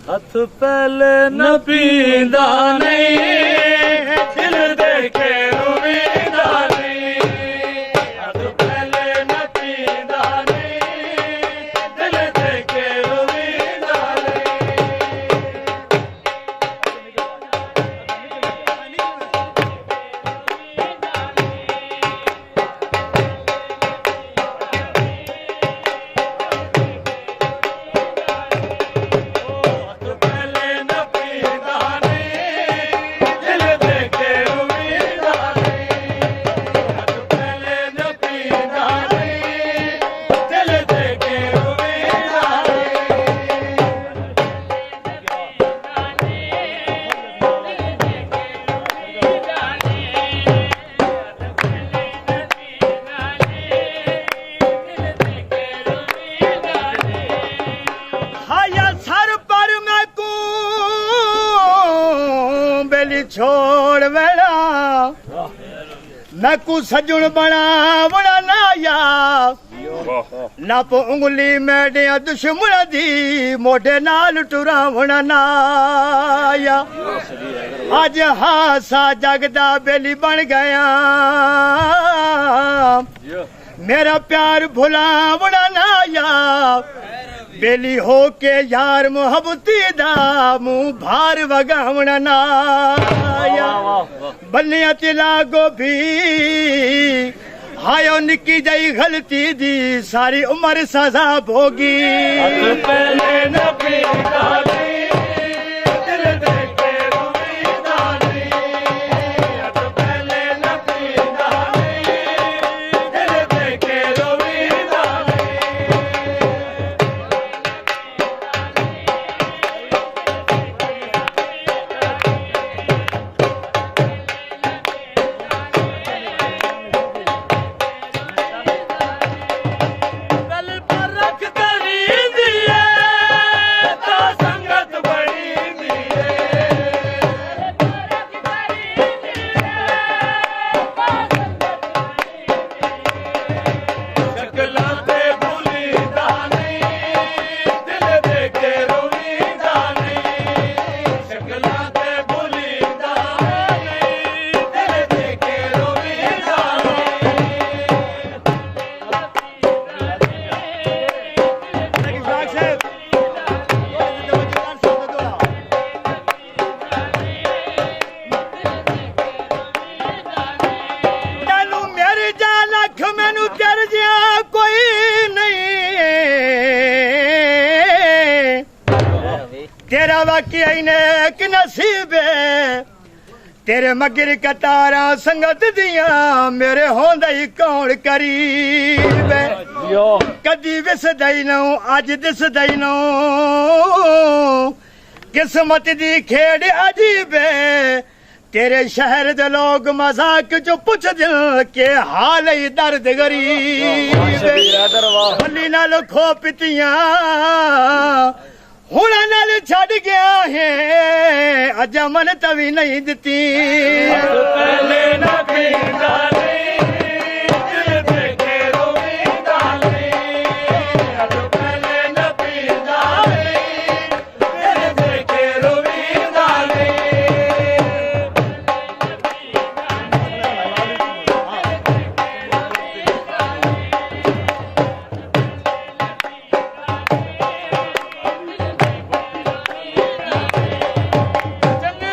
हथ पहले न पींदा नहीं, दिल देखे रोवींदा नहीं। हथ पहले न पींदा नहीं, दिल देखे रोवींदा छोड़ वेड़ा मैं कु सजुन बनावना ना या नप उंगली मेडिया दुश्मन दी मोढे नाल टुरावना ना या अज हासा जगदा बेली बन गया मेरा प्यार भुलावना ना या बेली हो के यार मोहब्बती दा मुंह भार वगावना ना या बनिया तिला गोभी हायो निकी जई गलती दी सारी उम्र सजा भोगी। पहले न पींदा नहीं, दिल देखे रोवींदा नहीं। पहले न पींदा नहीं, दिल देखे रोवींदा तेरा वाकई ने एक नसीब है तेरे मगर कतारा संगत दिया मेरे होंदा ही कौन करीब है कदी विस दई नो अज दिस दई नो किस्मत दी खेड़ अजीब है तेरे शहर दे लोग मजाक जो पुछ दिल के हाल ही दर्द गरीब भली नाल खो पितियां हुणा नाल छड़ गया है अज मन तवी नहीं दिती। पहले न पींदा नहीं, दिल देखे रोवींदा नहीं। पहले न पींदा नहीं, दिल देखे रोवींदा नहीं।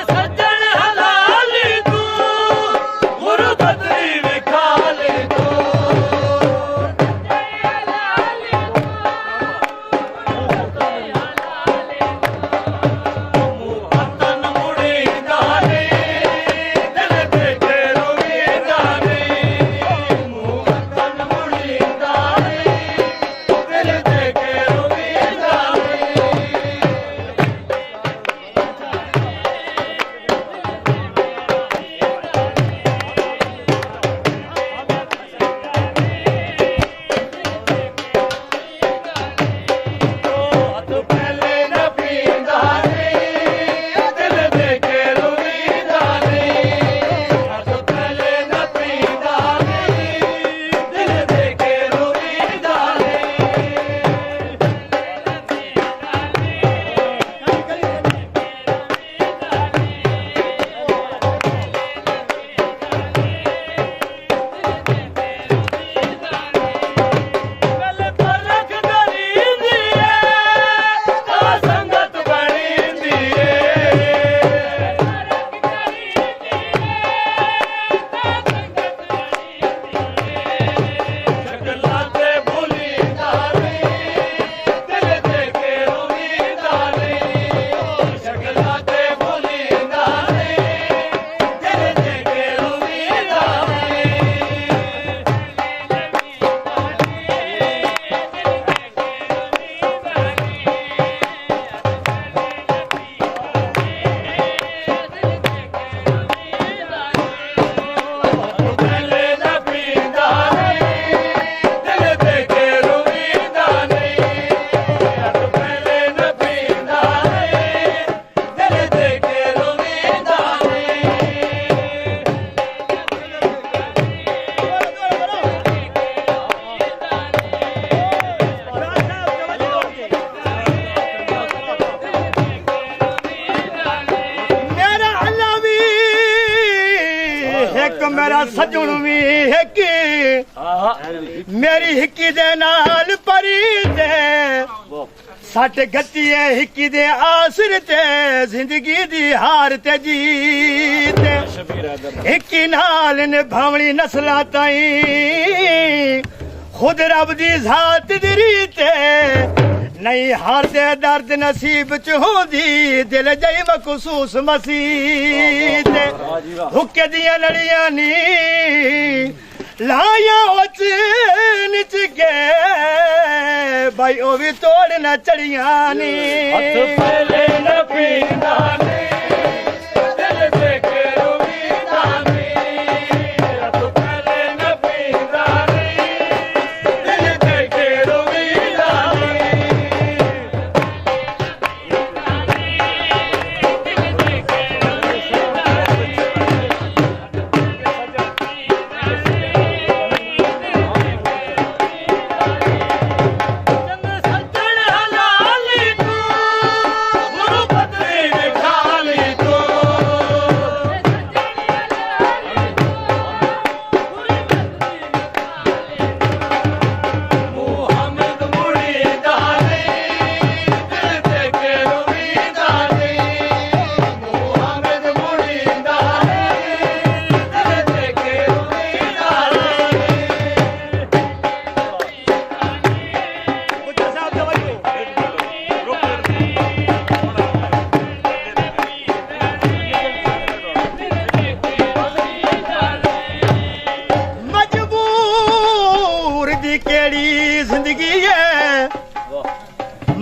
सजन हलाली तू गुरु बदरी सजन भी हिकी मेरी हिकी दे नाल परी दे सट गती है हिकी दे आसर ते जिंदगी दी हार ते जीत हिकी नाल निभावनी नस्लां ताई खुद रब दी जात दी रीत नहीं हार दे दर्द नसीब च होंदी दिल जई मखसूस मसीत हुक्के दियां लड़ियां नी लाया उच निच के भाई ओ भी तोड़ न चढ़ियां नी हथ पहले न पींदा नी दिल से के रोवीदा नी हथ पहले न पींदा नी दिल से के रोवीदा नी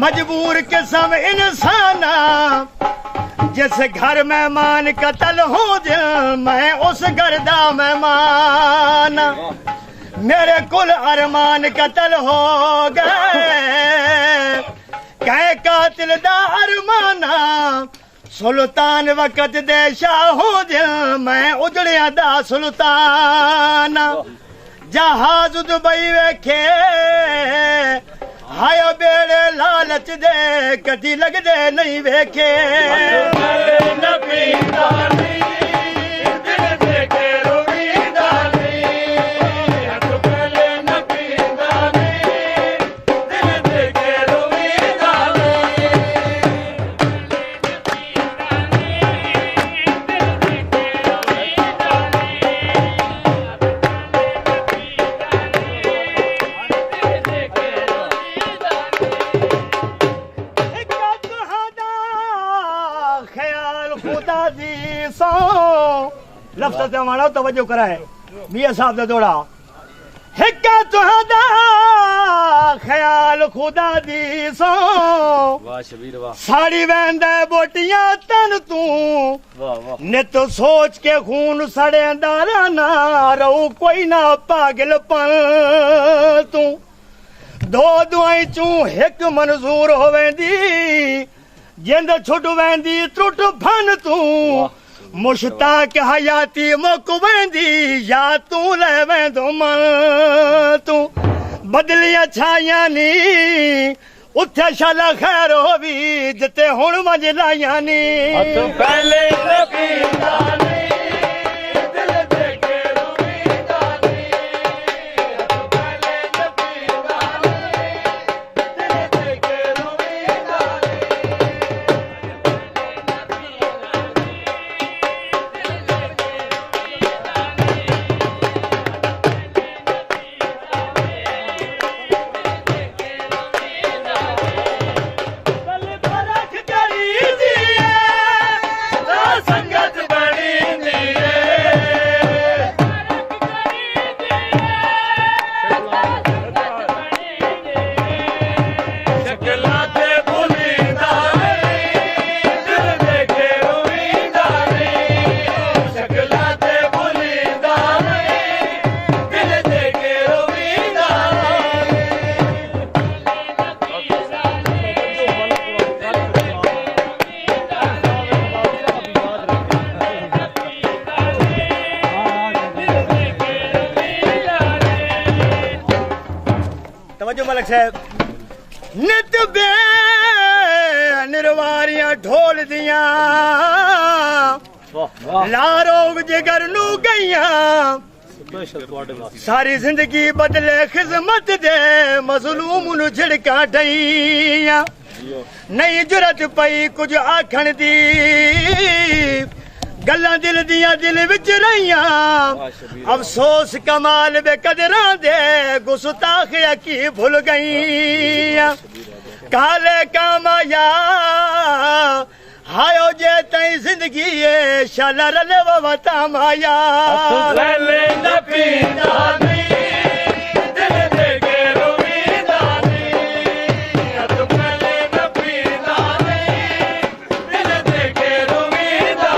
मजबूर किस्म इंसाना जिस घर मेहमान कतल हो जा मैं उस घर दा मेहमान मेरे कुल अरमान कतल हो गए कह कातिल दा अरमाना सुल्तान वक़्त दे शाह हो जा मैं उजड़िया दा सुल्तान जहाज दुबई वेखे हाय बेड़े लालच दे कदी लगदे नहीं वेखे न पींदा नहीं दिल दे के रोवीदा नहीं हथ पहले न पींदा नहीं दिल दे के रोवीदा लफ्ज़ ते मानो तवज्जो कराए मियां साहब दा दौड़ा हिक्का तुहादा ख्याल खुदा दी सो वाह शबीर वाह साड़ी वेंदा बोटियां तन तू वाह वाह नित सोच के खून सड़ेंदा रहना रहू कोई ना पागलपन तू दो दुआई चू हिक मंजूर होवेंदी जिंद छुट वेंदी त्रुट फन तू मुश्ताक हयाती मुक वेंदी या तू ले वेंदो मन तू बदलियां छायां नी उथे शाला खैर होवी जिते हुण मंज लायां नी पहले न पींदा नी दिल दे के रोवीदा नी पहले न पींदा नी दिल दे के रोवीदा तवज्जो मलिक साहब नित बे निर्वारियां ढोल दियां लारोग जिगर नू गईयां सारी जिंदगी बदले खिदमत दे मजलूम नु झिड़का ढईया नहीं जुरत पई कुछ आखण दी गल्लां दिल दियां दिल विच रहियां अफसोस कमाल बे कदरां दे गुस्ताख की भुल गईयां काले कामया हायो जे तई जिंदगी ए शाला रले वता माया रले न पींदा नहीं दिल दे के रोईंदा नहीं तू रले न पींदा नहीं दिल दे के रोईंदा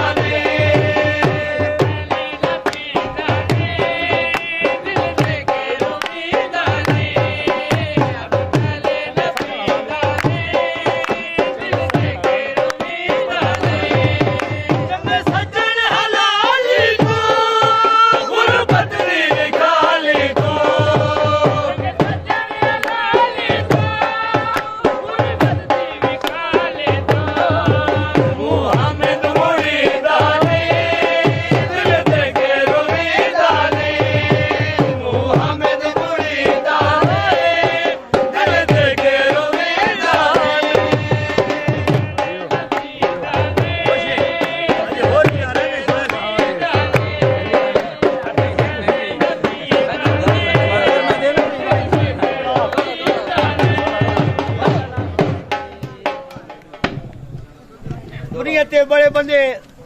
बड़े बंदे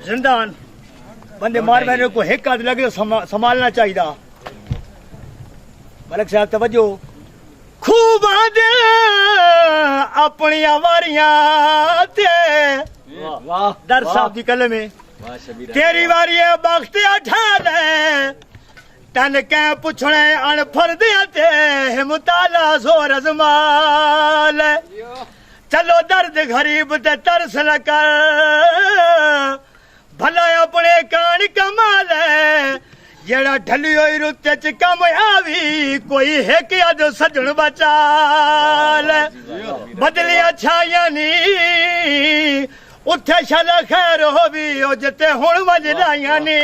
जिंदान बंदे मार मैंने को हिक आद लगे संभालना चाहिए मलिक साहब तवज्जो खूब आदे अपनी वारियां ते दर साहब की कलम में तेरी वारी बख्त अठाल तन कै पुछणे अनफर दे ते मुताला जोर अजमाल चलो दर्द गरीब ते तरस न कर भला अपने कान कमाल जेड़ा ढली हुई रुत च कम आवी कोई हिक अद सजन बचाल बदलियां छाइयां नी उथे शल खैर होवी ओ जिते हुण वजदाइयां नी